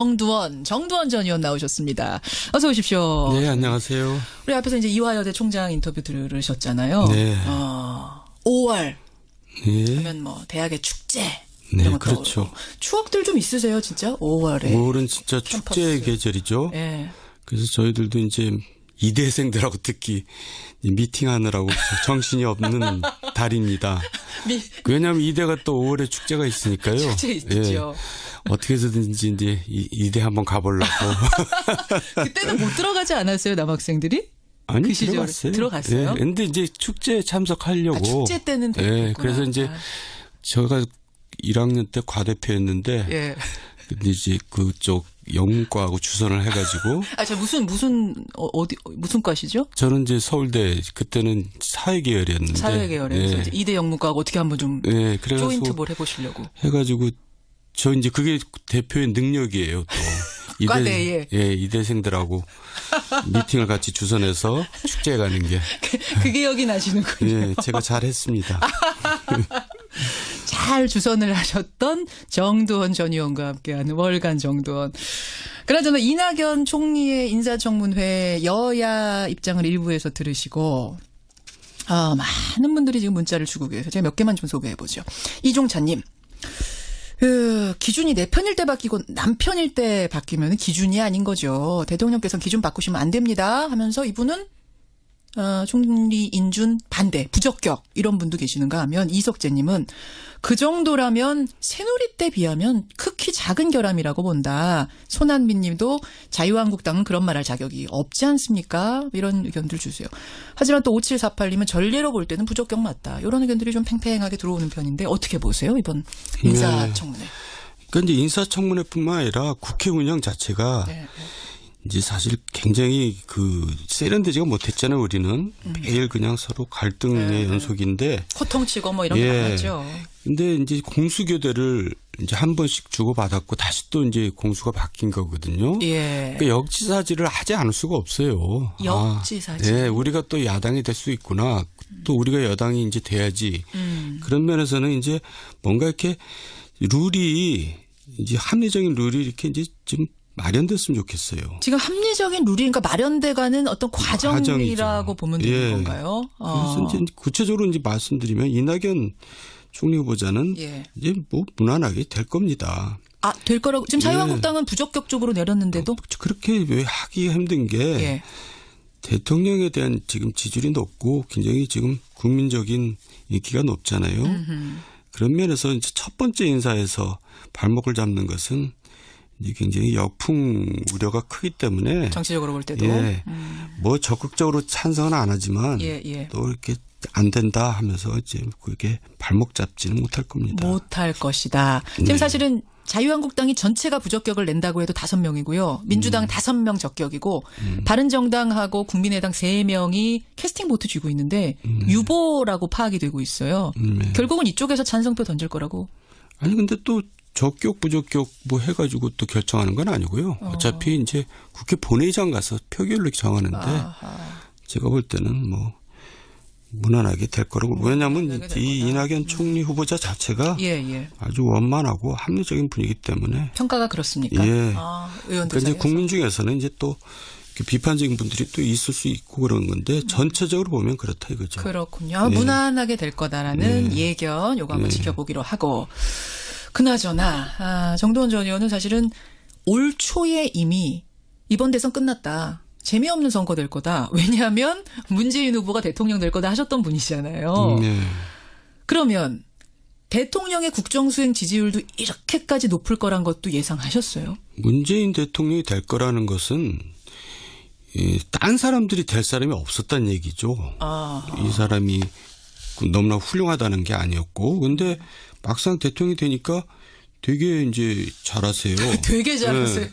정두원 전 의원 나오셨습니다. 어서 오십시오. 네, 안녕하세요. 우리 앞에서 이제 이화여대 총장 인터뷰 들으셨잖아요. 네. 5월 네. 하면 뭐 대학의 축제 네, 이런 거 그렇죠. 떠오르고. 추억들 좀 있으세요, 진짜? 5월에. 5월은 진짜 축제 계절이죠. 네. 그래서 저희들도 이제 이대생들하고 특히 미팅하느라고 정신이 없는 달입니다. 왜냐하면 이대가 또 5월에 축제가 있으니까요. 축제 있죠. 어떻게 해서든지 이제 이대 한번 가보려고. 그때는 못 들어가지 않았어요, 남학생들이? 아니, 그 시절에 들어갔어요. 들어갔어요? 네. 근데 이제 축제에 참석하려고. 축제 때는 네. 그래서 이제 제가 1학년 때 과대표였는데. 예. 근데 이제 그쪽 영문과하고 주선을 해가지고. 저 무슨 과시죠? 저는 이제 서울대 그때는 사회계열이었는데. 사회계열에서 네. 이대 영문과하고 어떻게 한번 좀 네, 그래서 조인트 뭘 해보시려고. 해가지고 저 이제 그게 대표의 능력이에요 또. 과대에. 예, 이대생들하고 미팅을 같이 주선해서 축제에 가는 게. 그게 여기 나시는군요. 예, 제가 잘했습니다. 잘 주선을 하셨던 정두원 전 의원과 함께하는 월간 정두원. 그나저나 이낙연 총리의 인사청문회 여야 입장을 일부에서 들으시고 많은 분들이 지금 문자를 주고 계세요. 제가 몇 개만 좀 소개해보죠. 이종찬님. 기준이 내 편일 때 바뀌고 남 편일 때 바뀌면 기준이 아닌 거죠. 대통령께서 기준 바꾸시면 안 됩니다 하면서 이분은 총리 인준 반대, 부적격 이런 분도 계시는가 하면 이석재님은 그 정도라면 새누리 때 비하면 극히 작은 결함이라고 본다. 손한빈님도 자유한국당은 그런 말할 자격이 없지 않습니까? 이런 의견들 주세요. 하지만 또 5748님은 전례로 볼 때는 부적격 맞다. 이런 의견들이 좀 팽팽하게 들어오는 편인데 어떻게 보세요? 이번 인사청문회. 네. 그러니까 이제 인사청문회뿐만 아니라 국회 운영 자체가 네. 이제 사실 굉장히 세련되지가 못했잖아요. 우리는 매일 그냥 서로 갈등의 연속인데 호통치고 뭐 이런 게 많았죠. 근데 이제 공수교대를 이제 한 번씩 주고받았고 다시 또 이제 공수가 바뀐 거거든요. 예. 그러니까 역지사지를 하지 않을 수가 없어요. 역지사지. 네, 우리가 또 야당이 될 수 있구나. 또 우리가 여당이 이제 돼야지. 그런 면에서는 이제 뭔가 이렇게 룰이 이제 합리적인 룰이 이렇게 이제 좀 마련됐으면 좋겠어요. 지금 합리적인 룰이 그러니까 마련돼가는 어떤 과정이라고 보면 되는 건가요? 그래서 이제 구체적으로 이제 말씀드리면 이낙연 총리 후보자는 이제 뭐 무난하게 될 겁니다. 될 거라고 지금 자유한국당은 부적격적으로 내렸는데도 그렇게 왜 하기 힘든 게 대통령에 대한 지금 지지율이 높고 굉장히 지금 국민적인 인기가 높잖아요. 그런 면에서 이제 첫 번째 인사에서 발목을 잡는 것은 굉장히 역풍 우려가 크기 때문에 정치적으로 볼 때도 뭐 적극적으로 찬성은 안 하지만 또 이렇게 안 된다 하면서 이제 그게 발목 잡지는 못할 겁니다. 못할 것이다. 지금 사실은 자유한국당이 전체가 부적격을 낸다고 해도 5명이고요. 민주당 5명 적격이고 바른정당하고 국민의당 3명이 캐스팅 보트 쥐고 있는데 유보라고 파악이 되고 있어요. 결국은 이쪽에서 찬성표 던질 거라고. 아니 근데 또 적격 부적격 뭐 해가지고 또 결정하는 건 아니고요. 어차피 이제 국회 본회의장 가서 표결로 정하는데 제가 볼 때는 뭐 무난하게 될 거라고. 왜냐하면 이 이낙연 총리 후보자 자체가 아주 원만하고 합리적인 분이기 때문에 평가가 그렇습니까? 그러니까 이제 국민 중에서는 이제 또 비판적인 분들이 또 있을 수 있고 그런 건데 전체적으로 보면 그렇다 이거죠. 그렇군요. 무난하게 될 거다라는 예견 요거 한번 지켜보기로 하고. 그나저나 정두원 전 의원은 사실은 올 초에 이미 이번 대선 끝났다. 재미없는 선거 될 거다. 왜냐하면 문재인 후보가 대통령 될 거다 하셨던 분이시잖아요. 그러면 대통령의 국정수행 지지율도 이렇게까지 높을 거란 것도 예상하셨어요? 문재인 대통령이 될 거라는 것은 딴 사람들이 될 사람이 없었다는 얘기죠. 이 사람이 너무나 훌륭하다는 게 아니었고, 근데 막상 대통령이 되니까 되게 이제 잘하세요. 되게 잘하세요.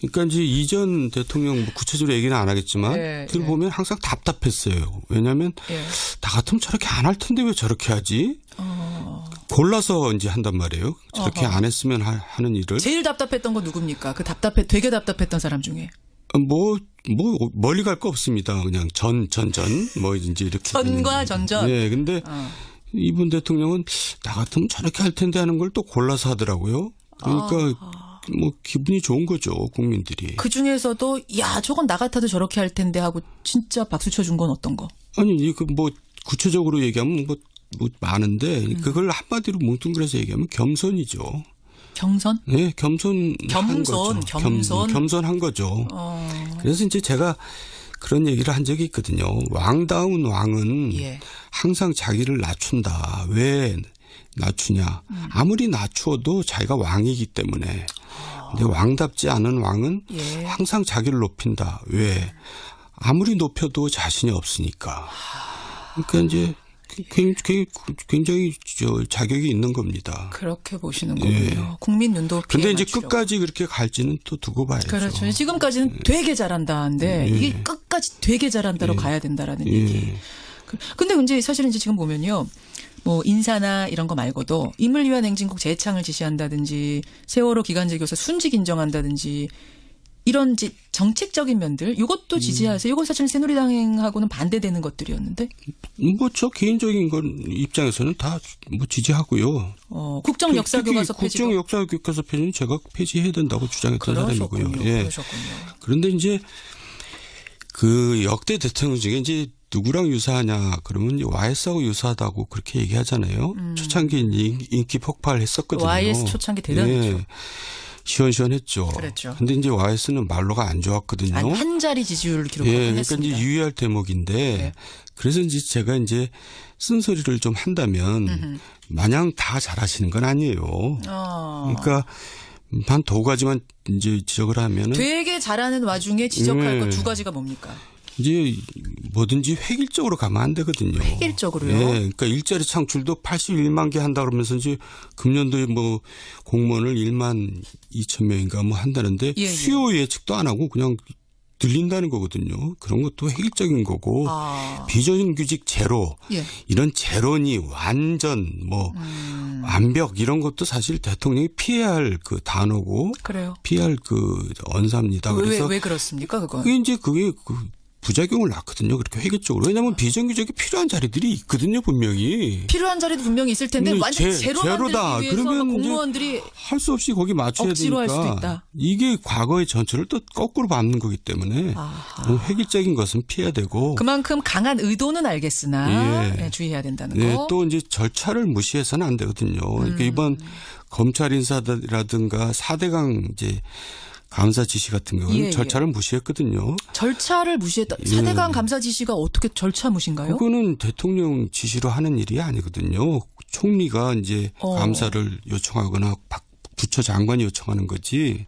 그러니까 이제 이전 대통령 뭐 구체적으로 얘기는 안 하겠지만 그걸 보면 항상 답답했어요. 왜냐하면 나 같으면 저렇게 안 할 텐데 왜 저렇게 하지? 골라서 이제 한단 말이에요. 저렇게 안 했으면 하는 일을. 제일 답답했던 건 누굽니까? 되게 답답했던 사람 중에. 멀리 갈 거 없습니다. 그냥 뭐 이제 이렇게. 전과 전전. 네. 근데 이분 대통령은 나 같으면 저렇게 할 텐데 하는 걸 또 골라서 하더라고요. 그러니까 뭐 기분이 좋은 거죠, 국민들이. 그 중에서도 야 저건 나 같아도 저렇게 할 텐데 하고 진짜 박수 쳐준 건 어떤 거? 아니 그 뭐 구체적으로 얘기하면 뭐 많은데 그걸 한마디로 뭉뚱그려서 얘기하면 겸손이죠. 경선? 네, 겸손한 거죠. 겸손한 거죠. 그래서 이제 제가 그런 얘기를 한 적이 있거든요. 왕다운 왕은 예. 항상 자기를 낮춘다. 왜 낮추냐? 아무리 낮추어도 자기가 왕이기 때문에. 근데 왕답지 않은 왕은 예. 항상 자기를 높인다. 왜? 아무리 높여도 자신이 없으니까. 그러니까 이제 굉장히 자격이 있는 겁니다. 그렇게 보시는 거군요. 예. 국민 눈높이에 근데 이제 맞추려고. 끝까지 그렇게 갈지는 또 두고 봐야죠. 그렇죠. 지금까지는 되게 잘한다는데 이게 끝까지 되게 잘한다로 가야 된다라는 얘기. 근데 이제 사실은 이제 지금 보면요. 뭐 인사나 이런 거 말고도 임을 위한 행진곡 재창을 지시한다든지 세월호 기간제 교사 순직 인정한다든지 이런 이제 정책적인 면들 이것도 지지하세요. 이거 사실 새누리당하고는 반대되는 것들이었는데. 뭐 저 개인적인 건 입장에서는 다 뭐 지지하고요. 국정 역사 교과서 폐지. 국정 역사 교과서 폐지는 제가 폐지해야 된다고 주장했던 사람이고요. 예. 그러셨군요. 그런데 이제 그 역대 대통령 중에 이제 누구랑 유사하냐 그러면 YS하고 유사하다고 그렇게 얘기하잖아요. 초창기 인기 폭발했었거든요. YS 초창기 대단했죠. 예. 시원시원했죠. 그랬죠. 근데 이제 YS는 말로가 안 좋았거든요. 한 자리 지지율을 기록하긴 예, 그러니까 했습니다. 이제 유의할 대목인데 네. 그래서 이제 제가 이제 쓴소리를 좀 한다면 마냥 다 잘하시는 건 아니에요. 그러니까 한 두 가지만 이제 지적을 하면은 되게 잘하는 와중에 지적할 네. 것 두 가지가 뭡니까? 이제 뭐든지 획일적으로 가면 안 되거든요. 획일적으로요? 예, 그러니까 일자리 창출도 81만 개 한다 그러면서 이제 금년도에 뭐 공무원을 1만 2천 명인가 뭐 한다는데 예. 수요 예측도 안 하고 그냥 들린다는 거거든요. 그런 것도 획일적인 거고 비정규직 제로 예. 이런 제로니 완전 뭐 완벽 이런 것도 사실 대통령이 피해야 할 그 단어고 그래요. 피해야 할 그 언사입니다. 그래서 왜 그렇습니까? 그건. 그게 부작용을 낳거든요. 그렇게 획일적으로. 왜냐하면 비정규직이 필요한 자리들이 있거든요. 분명히. 필요한 자리도 분명히 있을 텐데 완전 제로다. 위해서 그러면 공무원들이 할 수 없이 거기 맞춰야 억지로 되니까. 할 수도 있다. 이게 과거의 전철을 또 거꾸로 밟는 거기 때문에 획일적인 것은 피해야 되고. 그만큼 강한 의도는 알겠으나 예. 주의해야 된다는 네, 거. 또 이제 절차를 무시해서는 안 되거든요. 그러니까 이번 검찰 인사라든가 4대강 이제 감사 지시 같은 경우는 절차를 무시했거든요. 절차를 무시했다. 4대강 감사 지시가 어떻게 절차 무시인가요? 그거는 대통령 지시로 하는 일이 아니거든요. 총리가 이제 감사를 요청하거나 부처 장관이 요청하는 거지.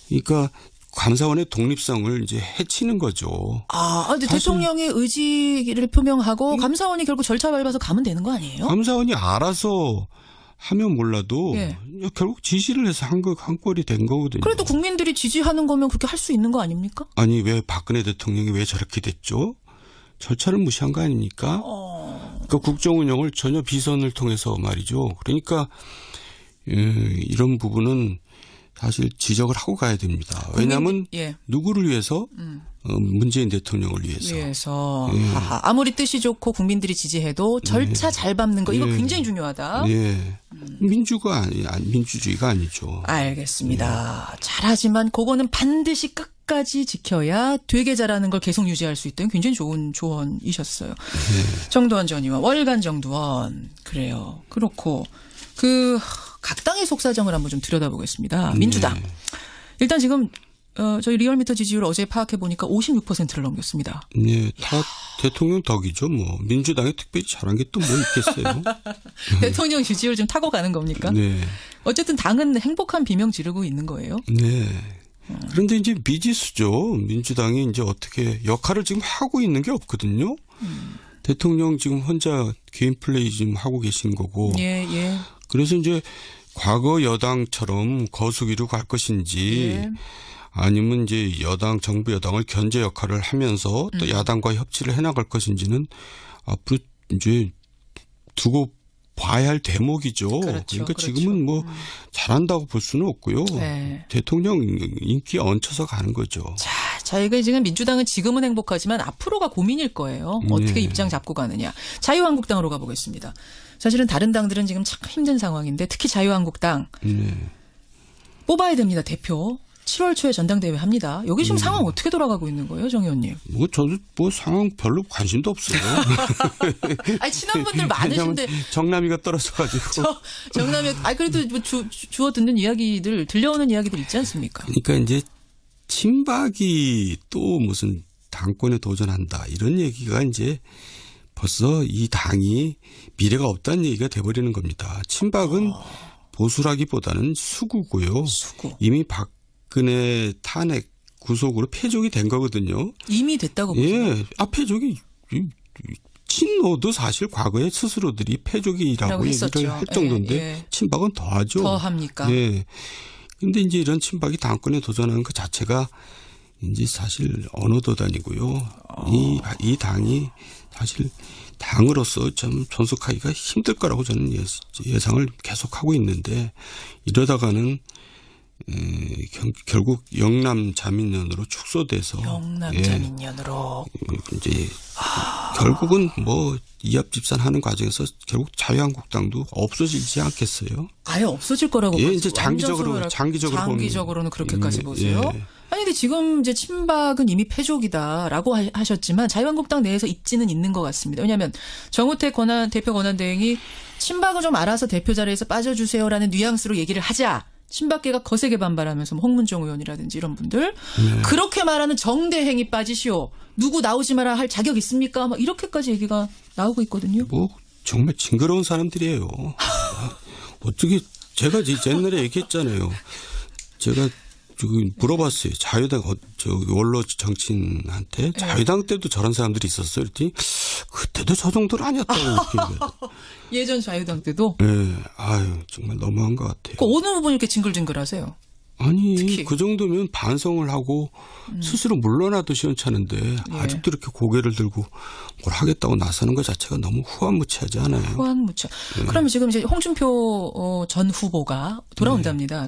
그러니까 감사원의 독립성을 이제 해치는 거죠. 근데 대통령의 의지를 표명하고 감사원이 결국 절차 밟아서 가면 되는 거 아니에요? 감사원이 알아서 하면 몰라도 결국 지시를 해서 한 꼴이 된 거거든요. 그래도 국민들이 지지하는 거면 그렇게 할 수 있는 거 아닙니까? 아니 왜 박근혜 대통령이 왜 저렇게 됐죠? 절차를 무시한 거 아닙니까? 그러니까 국정 운영을 전혀 비선을 통해서 말이죠. 그러니까 이런 부분은 사실 지적을 하고 가야 됩니다. 왜냐하면 누구를 위해서? 문재인 대통령을 위해서. 아무리 뜻이 좋고 국민들이 지지해도 절차 잘 밟는 거 이거 굉장히 중요하다. 민주주의가 아니죠. 알겠습니다. 잘하지만 그거는 반드시 끝까지 지켜야 되게 잘하는 걸 계속 유지할 수 있다는 굉장히 좋은 조언이셨어요. 정두원 전 의원, 월간 정두원. 그래요. 그렇고 각 당의 속사정을 한번 좀 들여다보겠습니다. 민주당. 일단 지금 저희 리얼미터 지지율 어제 파악해 보니까 56%를 넘겼습니다. 네, 다 대통령 덕이죠. 뭐 민주당이 특별히 잘한 게 또 뭐 있겠어요. 대통령 지지율 좀 타고 가는 겁니까? 네. 어쨌든 당은 행복한 비명 지르고 있는 거예요. 네. 그런데 이제 미지수죠. 민주당이 이제 어떻게 역할을 지금 하고 있는 게 없거든요. 대통령 지금 혼자 개인 플레이 지금 하고 계신 거고. 그래서 이제 과거 여당처럼 거수기로 갈 것인지 아니면 이제 정부 여당을 견제 역할을 하면서 또 야당과 협치를 해나갈 것인지는 앞으로 이제 두고 봐야 할 대목이죠. 그러니까 지금은 뭐 잘한다고 볼 수는 없고요. 대통령 인기에 얹혀서 가는 거죠. 저희가 지금 민주당은 지금은 행복하지만 앞으로가 고민일 거예요. 어떻게 입장 잡고 가느냐. 자유한국당으로 가보겠습니다. 사실은 다른 당들은 지금 참 힘든 상황인데 특히 자유한국당. 뽑아야 됩니다. 대표. 7월 초에 전당대회 합니다. 여기 지금 상황 어떻게 돌아가고 있는 거예요, 정 의원님? 뭐 저도 뭐 상황 별로 관심도 없어요. 아니 친한 분들 많으신데 정남이가 떨어져가지고. 정남이 그래도 뭐 주워 듣는 이야기들 들려오는 이야기들 있지 않습니까? 그러니까 이제 친박이 또 무슨 당권에 도전한다 이런 얘기가 이제 벌써 이 당이 미래가 없다는 얘기가 돼버리는 겁니다. 친박은 보수라기보다는 수구고요. 수구. 이미 박근혜 탄핵 구속으로 패족이 된 거거든요. 이미 됐다고 보세요? 예, 패족이 친노도 사실 과거에 스스로들이 패족이라고 얘기를 할 정도인데 예. 친박은 더하죠. 더 합니까? 예. 근데 이제 이런 친박이 당권에 도전하는 그 자체가 이제 사실 언어도단이고요. 이 당이 사실 당으로서 좀 존속하기가 힘들 거라고 저는 예상을 계속하고 있는데 이러다가는 결국 영남 자민련으로 축소돼서 영남 자민련으로 이제 결국은 뭐 이합집산하는 과정에서 결국 자유한국당도 없어지지 않겠어요? 아예 없어질 거라고 예, 보세요. 이제 장기적으로는 그렇게까지 보면. 보세요. 예. 아니 근데 지금 이제 친박은 이미 패족이다라고 하셨지만 자유한국당 내에서 입지는 있는 것 같습니다. 왜냐하면 정우택 대표 권한대행이 친박을 좀 알아서 대표 자리에서 빠져주세요라는 뉘앙스로 얘기를 하자. 친박계가 거세게 반발하면서 홍문종 의원이라든지 이런 분들 그렇게 말하는 정대행이 빠지시오. 누구 나오지 마라 할 자격 있습니까? 막 이렇게까지 얘기가 나오고 있거든요. 뭐 정말 징그러운 사람들이에요. 어떻게 제가 옛날에 얘기했잖아요. 제가 물어봤어요. 자유당 원로 정치인한테 자유당 때도 저런 사람들이 있었어요. 그랬더니 그때도 저 정도는 아니었다고. 예전 자유당 때도? 네. 아유 정말 너무한 것 같아요. 어느 부분이 이렇게 징글징글하세요? 아니 특히. 그 정도면 반성을 하고 스스로 물러나도 시원찮은데 아직도 이렇게 고개를 들고 뭘 하겠다고 나서는 것 자체가 너무 후한무치하지 않아요? 후한무치. 그러면 지금 이제 홍준표 전 후보가 돌아온답니다.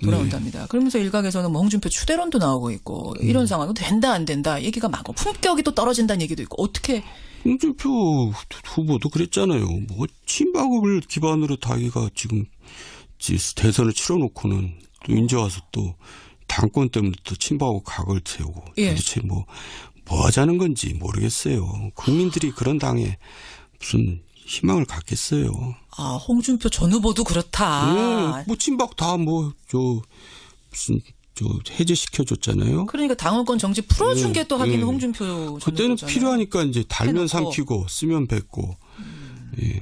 그러면서 일각에서는 뭐 홍준표 추대론도 나오고 있고 이런 상황은 된다 안 된다 얘기가 많고 품격이 또 떨어진다는 얘기도 있고 어떻게? 홍준표 후보도 그랬잖아요. 뭐 친박을 기반으로 자기가 지금 대선을 치러놓고는 또 이제 와서 또 당권 때문에 또 친박하고 각을 세우고 도대체 뭐 하자는 건지 모르겠어요. 국민들이 그런 당에 무슨 희망을 갖겠어요. 아 홍준표 전 후보도 그렇다. 네, 뭐 친박 다 무슨 해제시켜줬잖아요. 그러니까 당원권 정지 풀어준 게 또 하기는 홍준표 전 그때는 후보잖아요. 필요하니까 이제 달면 해놓고. 삼키고 쓰면 뱉고. 예,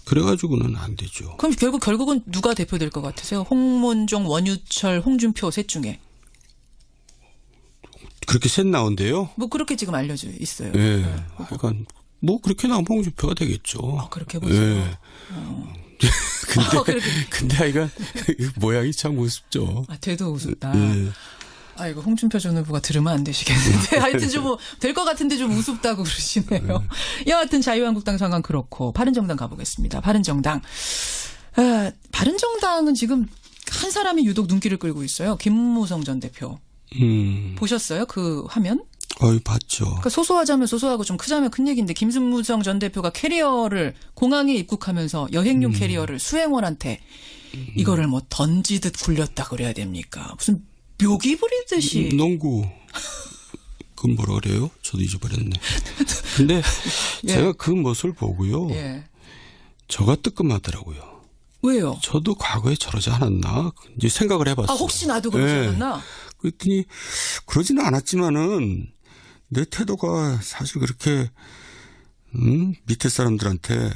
그래가지고는 안 되죠. 그럼 결국은 누가 대표될 것 같으세요? 홍문종, 원유철, 홍준표 셋 중에. 그렇게 셋 나온대요? 뭐 그렇게 지금 알려져 있어요. 예. 그러니까 뭐 그렇게 나오면 홍준표가 되겠죠. 아, 그렇게 보세요. 예. 근데 아이가 모양이 참 우습죠. 아, 돼도 우습다. 예. 아이고 홍준표 전 후보가 들으면 안 되시겠는데 하여튼 좀 될 것 같은데 좀 우습다고 그러시네요. 여하튼 자유한국당 상황 그렇고 바른정당 가보겠습니다. 바른정당은 지금 한 사람이 유독 눈길을 끌고 있어요. 김무성 전 대표. 보셨어요? 그 화면? 봤죠. 그러니까 소소하자면 소소하고 좀 크자면 큰 얘기인데 김무성 전 대표가 캐리어를 공항에 입국하면서 여행용 캐리어를 수행원한테 이거를 뭐 던지듯 굴렸다 그래야 됩니까? 무슨 묘기 부리듯이. 농구. 그건 뭐라 그래요? 저도 잊어버렸네. 근데 제가 그 모습을 보고요. 저가 뜨끔하더라고요. 왜요? 저도 과거에 저러지 않았나? 이제 생각을 해봤어요. 아, 혹시 나도 그러지 않았나? 그랬더니 그러지는 않았지만은 내 태도가 사실 그렇게 밑에 사람들한테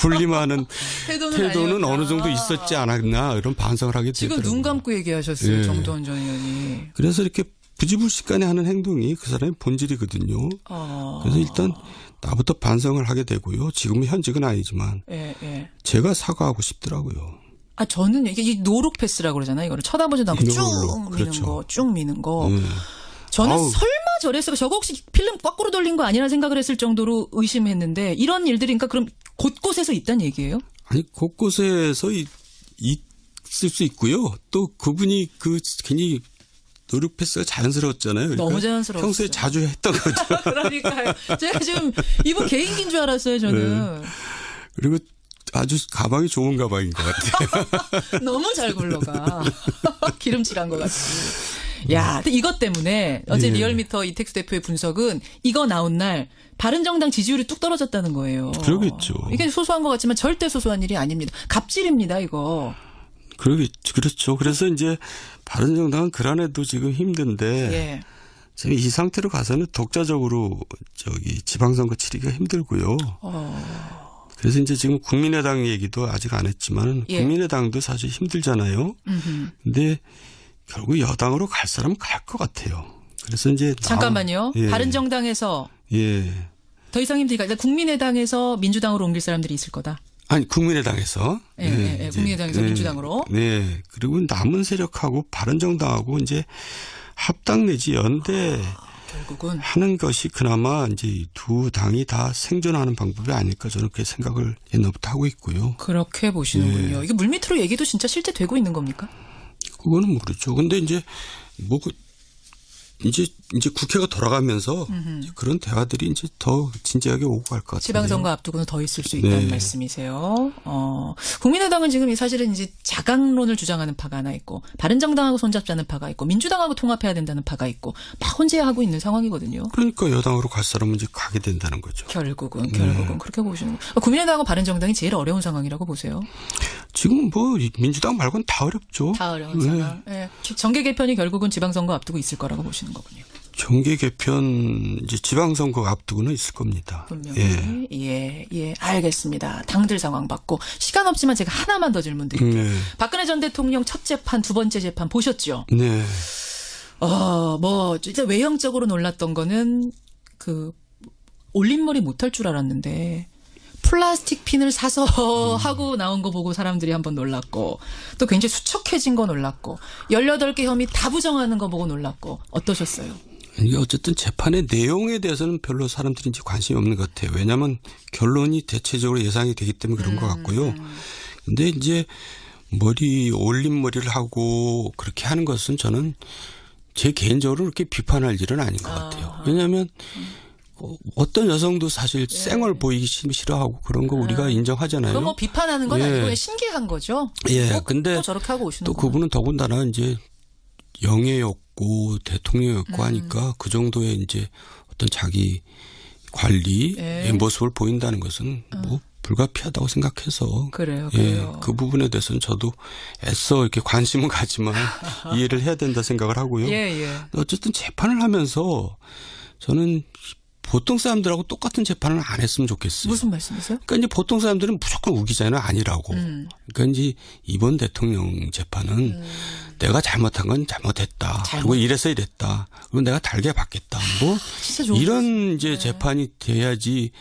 군림하는 태도는 어느 정도 있었지 않았나 이런 반성을 하게 되더라고요. 지금 눈 감고 얘기하셨어요. 정도원 전 의원이. 그래서 이렇게 부지불식간에 하는 행동이 그 사람의 본질이거든요. 그래서 일단 나부터 반성을 하게 되고요. 지금은 현직은 아니지만 제가 사과하고 싶더라고요. 아 저는 이게 이 노룩 패스라고 그러잖아요. 이거를 쳐다보지도 않고 쭉 미는 그렇죠. 거, 쭉 미는 거. 저는 설마 저랬을까? 저거 혹시 필름 거꾸로 돌린 거 아니라 생각을 했을 정도로 의심했는데 이런 일들이니까 그럼 곳곳에서 있단 얘기예요? 아니 곳곳에서 있을 수 있고요. 또 그분이 굉장히 노력 패스가 자연스러웠잖아요. 그러니까 너무 자연스러웠어요. 평소에 자주 했던 거죠. 그러니까요. 제가 지금 이분 개인기인 줄 알았어요. 저는. 그리고 아주 가방이 좋은 가방인 것 같아요. 너무 잘 굴러가. 기름칠한 것 같이. 야, 근데 이것 때문에 어제 예. 리얼미터 이택수 대표의 분석은 이거 나온 날 바른정당 지지율이 뚝 떨어졌다는 거예요. 그러겠죠. 이게 소소한 것 같지만 절대 소소한 일이 아닙니다. 갑질입니다, 이거. 그렇죠. 그래서 이제 바른정당은 그란해도 지금 힘든데 예. 지금 이 상태로 가서는 독자적으로 지방선거 치르기가 힘들고요. 그래서 이제 지금 국민의당 얘기도 아직 안 했지만 예. 국민의당도 사실 힘들잖아요. 근데 결국 여당으로 갈 사람은 갈 것 같아요. 그래서 이제 잠깐만요. 예. 바른정당에서 예. 더 이상 힘들까? 국민의당에서 민주당으로 옮길 사람들이 있을 거다. 아니 국민의당에서 예, 국민의당에서 민주당으로. 네. 그리고 남은 세력하고 바른정당하고 이제 합당 내지 연대 결국은 하는 것이 그나마 이제 두 당이 다 생존하는 방법이 아닐까 저는 그렇게 생각을 옛날부터 하고 있고요. 그렇게 보시는군요. 예. 이게 물밑으로 얘기도 진짜 실제 되고 있는 겁니까? 그거는 모르죠. 근데 이제 이제 국회가 돌아가면서 그런 대화들이 이제 더 진지하게 오고 갈 것 같아요. 지방선거 앞두고는 더 있을 수 있다는 네. 말씀이세요. 국민의당은 지금 사실은 이제 자강론을 주장하는 파가 하나 있고, 바른정당하고 손잡자는 파가 있고, 민주당하고 통합해야 된다는 파가 있고, 막 혼재하고 있는 상황이거든요. 그러니까 여당으로 갈 사람은 이제 가게 된다는 거죠. 결국은 그렇게 보시는 거예요. 국민의당하고 바른정당이 제일 어려운 상황이라고 보세요. 지금 뭐 민주당 말고는 다 어렵죠. 다 어려운 상황. 예. 정계 개편이 결국은 지방선거 앞두고 있을 거라고 보시는 거군요. 정계 개편 이제 지방선거 앞두고는 있을 겁니다. 분명히. 예, 알겠습니다. 당들 상황 봤고, 시간 없지만 제가 하나만 더 질문 드릴게요. 네. 박근혜 전 대통령 첫 재판, 두 번째 재판 보셨죠? 네. 진짜 외형적으로 놀랐던 거는 올림머리 못할 줄 알았는데, 플라스틱 핀을 사서 하고 나온 거 보고 사람들이 한번 놀랐고, 또 굉장히 수척해진 거 놀랐고, 18개 혐의 다 부정하는 거 보고 놀랐고, 어떠셨어요? 이게 어쨌든 재판의 내용에 대해서는 별로 사람들이 이제 관심이 없는 것 같아요. 왜냐하면 결론이 대체적으로 예상이 되기 때문에 그런 것 같고요. 근데 이제 올림머리를 하고 그렇게 하는 것은 저는 제 개인적으로 그렇게 비판할 일은 아닌 것 같아요. 왜냐하면 어떤 여성도 사실 쌩얼 보이기 싫어하고 그런 거 우리가 인정하잖아요. 그거 뭐 비판하는 건 예. 아니고 그냥 신기한 거죠. 예. 근데 또 저렇게 하고 오시는 또 그분은 더군다나 이제 영예였고 대통령이었고 하니까 그 정도의 이제 어떤 자기 관리의 모습을 보인다는 것은 뭐 불가피하다고 생각해서 그래요. 그 부분에 대해서는 저도 애써 이렇게 관심은 가지만 이해를 해야 된다 생각을 하고요. 어쨌든 재판을 하면서 저는 보통 사람들하고 똑같은 재판을 안 했으면 좋겠어요. 무슨 말씀이세요? 그러니까 이제 보통 사람들은 무조건 우기자는 아니라고. 그러니까 이제 이번 대통령 재판은 내가 잘못한 건 잘못했다. 그리고 이래서 이랬다. 그리고 내가 달게 받겠다. 뭐 진짜 좋은 이런 이제 재판이 돼야지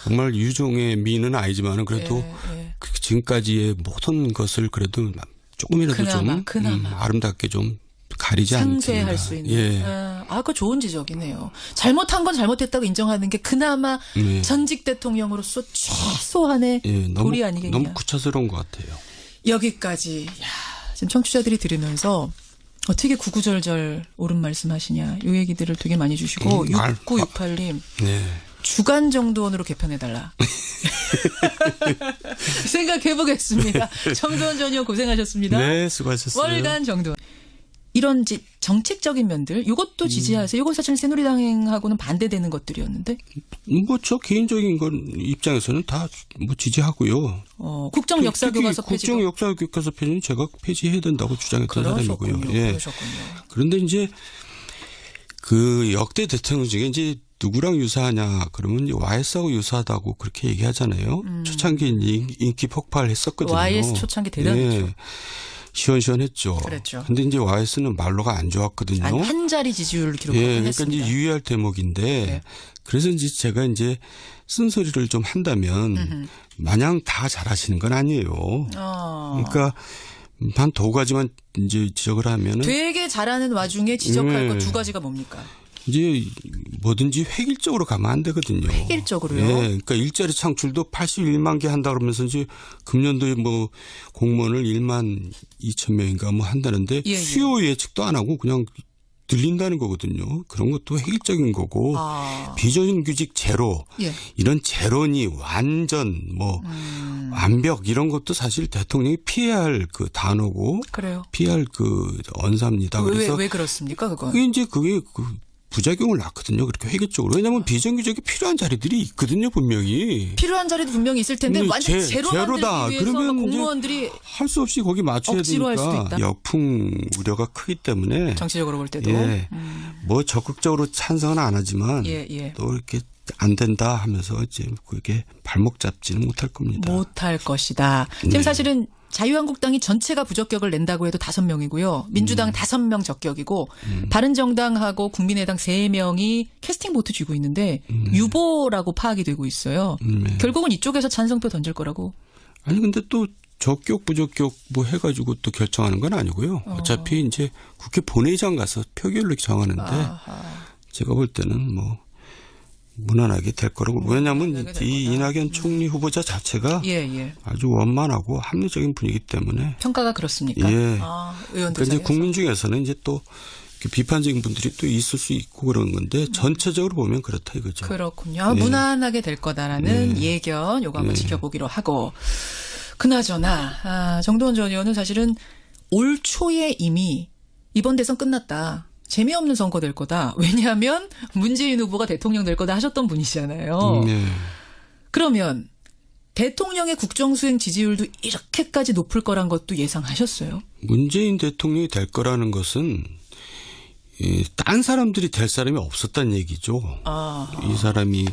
정말 유종의 미는 아니지만은 그래도 지금까지의 모든 것을 그래도 조금이라도 그나마. 아름답게 좀 가리지 않습니다. 상쇄할 수 있는. 그거 좋은 지적이네요. 잘못한 건 잘못했다고 인정하는 게 그나마 전직 대통령으로서 최소한의 도리 아니겠냐. 너무 구차스러운 것 같아요. 여기까지. 지금 청취자들이 들으면서 어떻게 구구절절 옳은 말씀하시냐. 이 얘기들을 되게 많이 주시고 6968님. 주간 정도원으로 개편해달라. 생각해보겠습니다. 정도원 전 의원 고생하셨습니다. 네, 수고하셨어요. 월간 정도원. 이런 정책적인 면들, 이것도 지지하세요. 이건 사실 새누리당하고는 반대되는 것들이었는데. 뭐 저 개인적인 건 입장에서는 다 뭐 지지하고요. 국정 역사 교과서 폐지. 국정 역사 교과서 폐지는 제가 폐지해야 된다고 주장했던 사람이고요. 그러셨군요. 그런데 이제 그 역대 대통령 중에 이제 누구랑 유사하냐 그러면 YS하고 유사하다고 그렇게 얘기하잖아요. 초창기 인기 폭발했었거든요. YS 초창기 대단했죠. 시원시원했죠. 그랬죠. 근데 이제 YS는 말로가 안 좋았거든요. 한 자리 지지율을 기록하긴 그러니까 했습니다. 이제 유의할 대목인데 그래서 이제 제가 이제 쓴소리를 좀 한다면 마냥 다 잘하시는 건 아니에요. 그러니까 한 두 가지만 이제 지적을 하면은 되게 잘하는 와중에 지적할 것 두 가지가 뭡니까? 이제 뭐든지 획일적으로 가면 안 되거든요. 획일적으로요? 그러니까 일자리 창출도 81만 개 한다 그러면서 이제 금년도에 뭐 공무원을 1만 2천 명인가 뭐 한다는데 수요 예측도 안 하고 그냥 들린다는 거거든요. 그런 것도 획일적인 거고 비정규직 제로 예. 이런 제로니 완전 뭐 완벽 이런 것도 사실 대통령이 피해야 할 그 단어고 그래요. 피해야 할 그 언사입니다. 그래서 왜 그렇습니까? 그건. 그게 부작용을 낳거든요. 그렇게 획일적으로. 왜냐하면 비정규직이 필요한 자리들이 있거든요. 분명히. 필요한 자리도 분명히 있을 텐데 완전 제로다. 제로다. 그러면 공무원들이 할 수 없이 거기 맞춰야 억지로 할 되니까 수도 있다. 역풍 우려가 크기 때문에 정치적으로 볼 때도. 예. 뭐 적극적으로 찬성은 안 하지만 예. 또 이렇게 안 된다 하면서 이제 그게 발목 잡지는 못할 겁니다. 못할 것이다. 지금 사실은 자유한국당이 전체가 부적격을 낸다고 해도 5명이고요. 민주당 5명 적격이고 바른정당하고 국민의당 3명이 캐스팅 보트 쥐고 있는데 유보라고 파악이 되고 있어요. 결국은 이쪽에서 찬성표 던질 거라고. 아니 근데 또 적격 부적격 뭐 해가지고 또 결정하는 건 아니고요. 어차피 이제 국회 본회의장 가서 표결로 정하는데 제가 볼 때는 뭐 무난하게 될 거라고. 왜냐하면 이 이낙연 총리 후보자 자체가 아주 원만하고 합리적인 분이기 때문에. 평가가 그렇습니까? 예. 의원들 그러니까 이제 국민 중에서는 이제 또 비판적인 분들이 또 있을 수 있고 그런 건데 전체적으로 보면 그렇다 이거죠. 그렇군요. 무난하게 될 거다라는 예견 요거 한번 지켜보기로 하고. 그나저나 정도원 전 의원은 사실은 올 초에 이미 이번 대선 끝났다. 재미없는 선거 될 거다. 왜냐하면 문재인 후보가 대통령 될 거다 하셨던 분이시잖아요. 그러면 대통령의 국정수행 지지율도 이렇게까지 높을 거란 것도 예상하셨어요? 문재인 대통령이 될 거라는 것은 딴 사람들이 될 사람이 없었다는 얘기죠. 이 사람이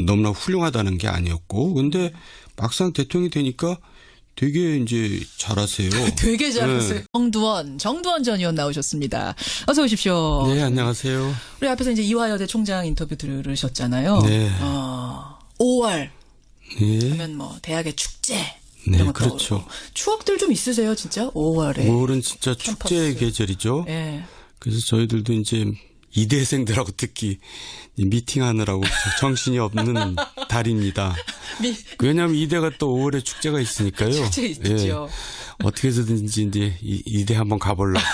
너무나 훌륭하다는 게 아니었고. 근데 막상 대통령이 되니까 되게 이제 잘하세요. 되게 잘하세요. 네. 정두원 전 의원 나오셨습니다. 어서 오십시오. 네, 안녕하세요. 우리 앞에서 이제 이화여대 총장 인터뷰 들으셨잖아요. 네. 5월 네. 하면 뭐 대학의 축제. 네, 이런 그렇죠. 추억들 좀 있으세요, 진짜? 5월에. 5월은 진짜 축제의 계절이죠. 네. 그래서 저희들도 이제 이대생들하고 특히 미팅하느라고 정신이 없는 달입니다. 왜냐하면 이대가 또 5월에 축제가 있으니까요. 축제 있죠. 예. 어떻게 해서든지 이제 이대 한번 가보려고.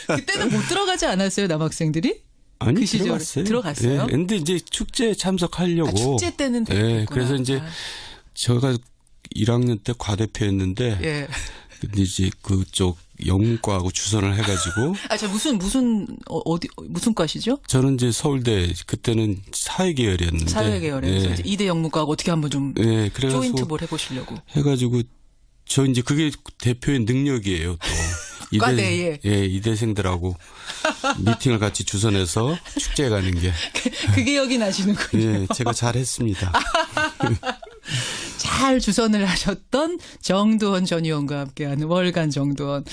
그때는 못 들어가지 않았어요, 남학생들이? 아니, 그 시절에 들어갔어요. 근데 이제 축제에 참석하려고. 축제 때는 예. 그래서 이제 제가 1학년 때 과대표였는데. 근데 이제 그쪽 영문과하고 주선을 해가지고. 저 무슨 과시죠? 저는 이제 서울대 그때는 사회계열이었는데. 사회계열에서 이대 영문과하고 어떻게 한번 좀 그래서 조인트 뭘 해보시려고. 해가지고 저 이제 그게 대표의 능력이에요 또. 과대에. 이대생들하고 미팅을 같이 주선해서 축제에 가는 게. 그 기억이 나시는군요. 예, 제가 잘했습니다. 잘 주선을 하셨던 정두원 전 의원과 함께하는 월간 정두원.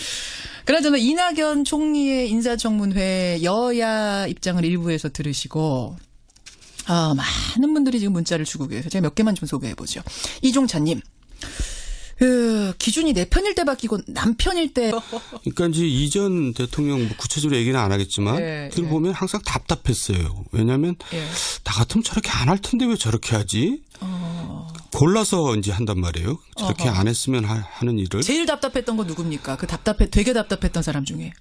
그나저나 이낙연 총리의 인사청문회 여야 입장을 일부에서 들으시고 많은 분들이 지금 문자를 주고 계세요. 제가 몇 개만 좀 소개해보죠. 이종찬님. 기준이 내 편일 때 바뀌고 남 편일 때. 그러니까 이제 이전 대통령 뭐 구체적으로 얘기는 안 하겠지만 들어보면 항상 답답했어요. 왜냐하면 나 같으면 저렇게 안 할 텐데 왜 저렇게 하지? 골라서 이제 한단 말이에요. 저렇게 안 했으면 하는 일을. 제일 답답했던 건 누굽니까? 되게 답답했던 사람 중에.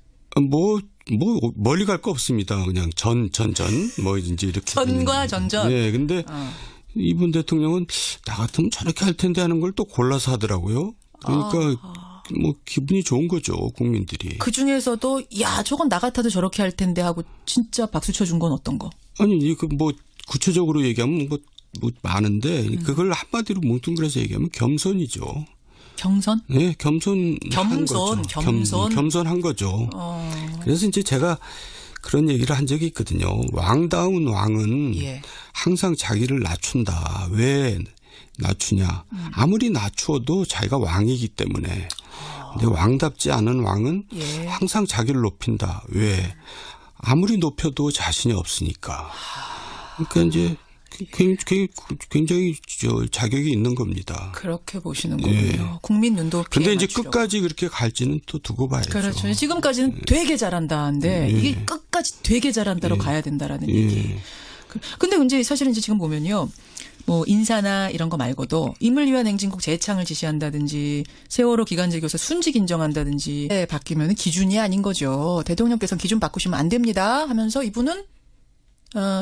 멀리 갈 거 없습니다. 그냥 뭐 이제 이렇게. 전과 전전. 네, 근데 이분 대통령은 나 같으면 저렇게 할 텐데 하는 걸 또 골라서 하더라고요. 그러니까 뭐 기분이 좋은 거죠, 국민들이. 그 중에서도 저건 나 같아도 저렇게 할 텐데 하고 진짜 박수 쳐준 건 어떤 거? 아니, 뭐 구체적으로 얘기하면 뭐 많은데 그걸 한마디로 뭉뚱그려서 얘기하면 겸손이죠. 경선? 네, 겸손한 거죠. 그래서 이제 제가 그런 얘기를 한 적이 있거든요. 왕다운 왕은 항상 자기를 낮춘다. 왜 낮추냐. 아무리 낮추어도 자기가 왕이기 때문에. 근데 왕답지 않은 왕은 항상 자기를 높인다. 왜? 아무리 높여도 자신이 없으니까. 그러니까 이제 굉장히 자격이 있는 겁니다. 그렇게 보시는 거군요. 국민 눈높이에 근데 이제 맞추려고. 끝까지 그렇게 갈지는 또 두고 봐야죠. 그렇죠. 지금까지는 되게 잘한다는데 이게 끝까지 되게 잘한다로 가야 된다라는 얘기. 근데 이제 사실은 이제 지금 보면요. 뭐 인사나 이런 거 말고도 임을 위한 행진곡 재창을 지시한다든지 세월호 기간제 교사 순직 인정한다든지 바뀌면 기준이 아닌 거죠. 대통령께서는 기준 바꾸시면 안 됩니다 하면서 이분은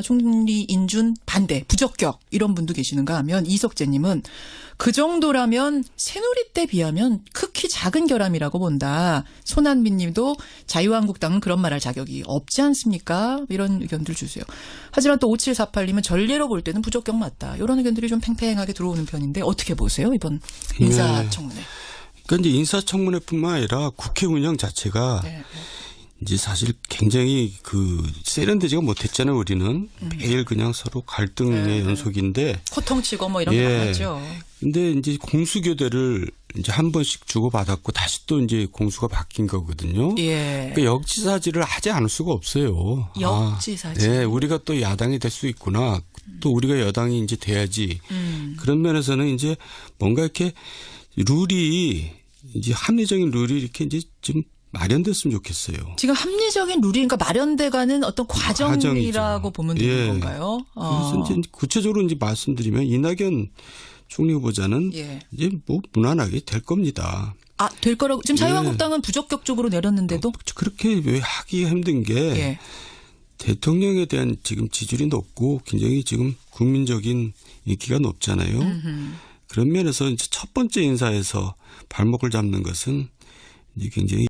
총리 인준 반대 부적격 이런 분도 계시는가 하면 이석재님은 그 정도라면 새누리 때 비하면 극히 작은 결함이라고 본다. 손한빈님도 자유한국당은 그런 말할 자격이 없지 않습니까? 이런 의견들 주세요. 하지만 또 5748님은 전례로 볼 때는 부적격 맞다. 이런 의견들이 좀 팽팽하게 들어오는 편인데 어떻게 보세요? 이번 인사청문회. 그러니까 이제 인사청문회뿐만 아니라 국회 운영 자체가 네. 이제 사실 굉장히 세련되지가 못했잖아요. 우리는 매일 그냥 서로 갈등의 연속인데 코통치고 뭐 이런 게 많았죠. 근데 이제 공수교대를 이제 한 번씩 주고받았고 다시 또 이제 공수가 바뀐 거거든요. 예. 그러니까 역지사지를 하지 않을 수가 없어요. 역지사지. 네, 우리가 또 야당이 될 수 있구나. 또 우리가 여당이 이제 돼야지. 그런 면에서는 이제 뭔가 이렇게 룰이 이제 합리적인 룰이 이렇게 이제 좀 마련됐으면 좋겠어요. 지금 합리적인 룰이 그러니까 마련돼가는 어떤 과정이라고 보면 되는 건가요? 그래서 이제 구체적으로 이제 말씀드리면 이낙연 총리 후보자는 이제 뭐 무난하게 될 겁니다. 될 거라고 지금 자유한국당은 부적격적으로 내렸는데도 그렇게 왜 하기가 힘든 게 대통령에 대한 지금 지지율이 높고 굉장히 지금 국민적인 인기가 높잖아요. 그런 면에서 이제 첫 번째 인사에서 발목을 잡는 것은 이제 굉장히